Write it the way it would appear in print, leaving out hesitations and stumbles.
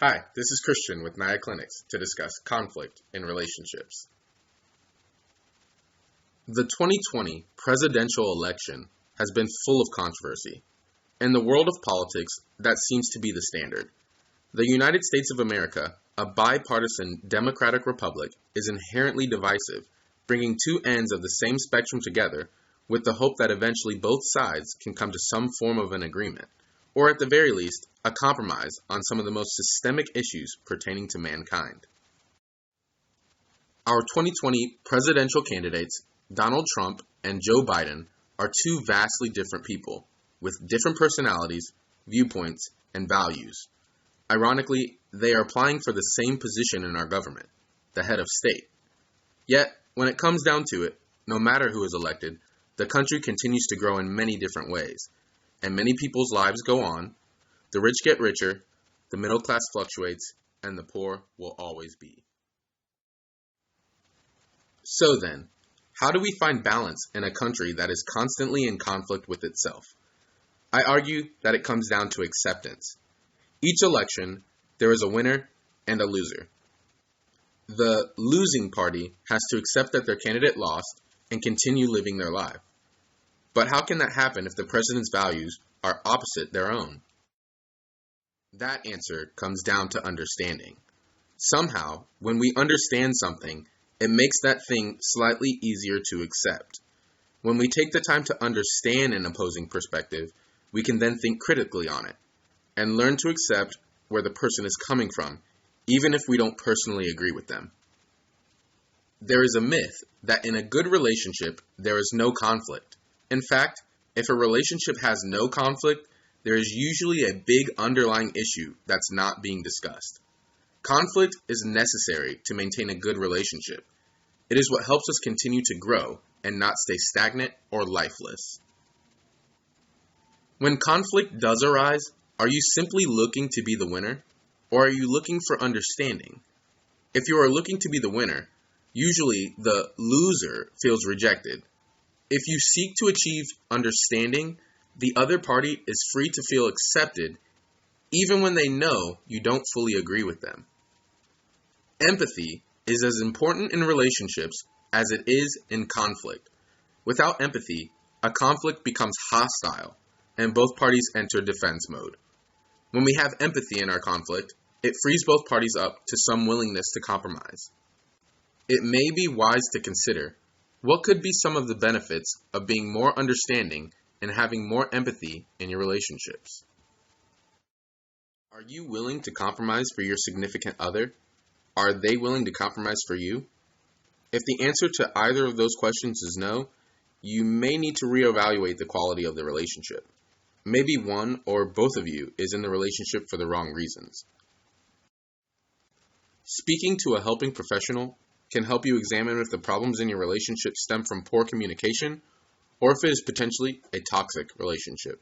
Hi, this is Christian with Naya Clinics to discuss conflict in relationships. The 2020 presidential election has been full of controversy. In the world of politics, that seems to be the standard. The United States of America, a bipartisan democratic republic, is inherently divisive, bringing two ends of the same spectrum together with the hope that eventually both sides can come to some form of an agreement, or at the very least, a compromise on some of the most systemic issues pertaining to mankind. Our 2020 presidential candidates, Donald Trump and Joe Biden, are two vastly different people, with different personalities, viewpoints, and values. Ironically, they are applying for the same position in our government, the head of state. Yet, when it comes down to it, no matter who is elected, the country continues to grow in many different ways, and many people's lives go on. The rich get richer, the middle class fluctuates, and the poor will always be. So then, how do we find balance in a country that is constantly in conflict with itself? I argue that it comes down to acceptance. Each election, there is a winner and a loser. The losing party has to accept that their candidate lost and continue living their life. But how can that happen if the president's values are opposite their own? That answer comes down to understanding. Somehow, when we understand something, it makes that thing slightly easier to accept. When we take the time to understand an opposing perspective, we can then think critically on it and learn to accept where the person is coming from, even if we don't personally agree with them. There is a myth that in a good relationship, there is no conflict. In fact, if a relationship has no conflict, there is usually a big underlying issue that's not being discussed. Conflict is necessary to maintain a good relationship. It is what helps us continue to grow and not stay stagnant or lifeless. When conflict does arise, are you simply looking to be the winner, or are you looking for understanding? If you are looking to be the winner, usually the loser feels rejected. If you seek to achieve understanding, the other party is free to feel accepted even when they know you don't fully agree with them. Empathy is as important in relationships as it is in conflict. Without empathy, a conflict becomes hostile and both parties enter defense mode. When we have empathy in our conflict, it frees both parties up to some willingness to compromise. It may be wise to consider what could be some of the benefits of being more understanding and having more empathy in your relationships. Are you willing to compromise for your significant other? Are they willing to compromise for you? If the answer to either of those questions is no, you may need to reevaluate the quality of the relationship. Maybe one or both of you is in the relationship for the wrong reasons. Speaking to a helping professional can help you examine if the problems in your relationship stem from poor communication or if it is potentially a toxic relationship.